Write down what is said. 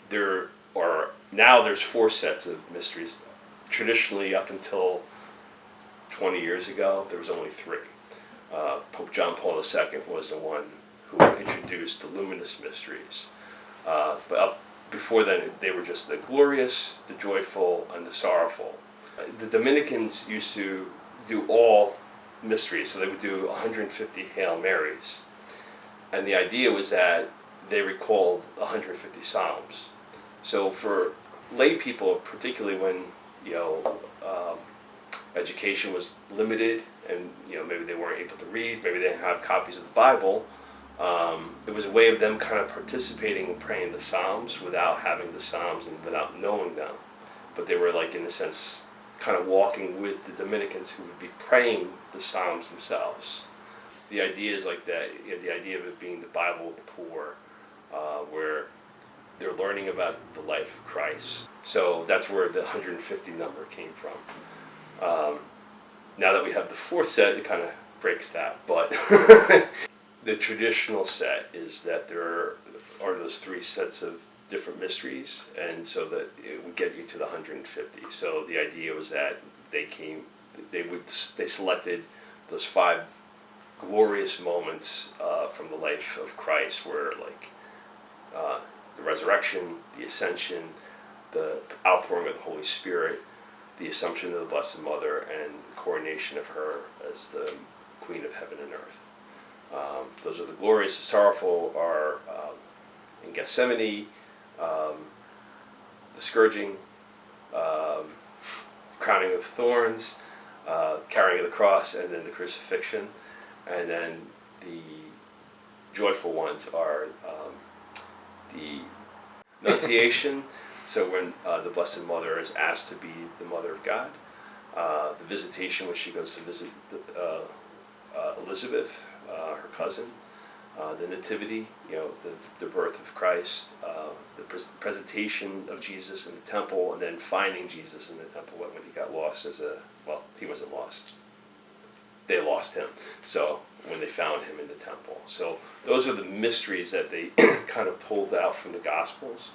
there's 4 sets of mysteries. Traditionally, up until 20 years ago, there was only 3. Pope John Paul II was the one who introduced the luminous mysteries. But up before then, they were just the glorious, the joyful, and the sorrowful. The Dominicans used to do all mysteries, so they would do 150 Hail Marys. And the idea was that they recalled 150 Psalms. So for lay people, particularly when education was limited, and maybe they weren't able to read, maybe they didn't have copies of the Bible, it was a way of them kind of participating in praying the Psalms without having the Psalms and without knowing them. But they were, like, in a sense, kind of walking with the Dominicans who would be praying the Psalms themselves. The idea is like that, the idea of it being the Bible of the poor, where they're learning about the life of Christ. So that's where the 150 number came from. Now that we have the 4th set, it kind of breaks that, but the traditional set is that there are those 3 sets of different mysteries, and so that it would get you to the 150. So the idea was that they selected those 5 glorious moments from the life of Christ, where the resurrection, the ascension, the outpouring of the Holy Spirit, the Assumption of the Blessed Mother, and the coronation of her as the Queen of Heaven and Earth. Those are the glorious. The sorrowful are in Gethsemane, the scourging, crowning of thorns, carrying of the cross, and then the crucifixion. And then the joyful ones are the Annunciation, so when the Blessed Mother is asked to be the Mother of God, the Visitation, when she goes to visit Elizabeth, her cousin, the Nativity, the birth of Christ, the presentation of Jesus in the temple, and then finding Jesus in the temple when he got lost he wasn't lost. They lost him. So when they found him in the temple. So those are the mysteries that they kind of pulled out from the Gospels.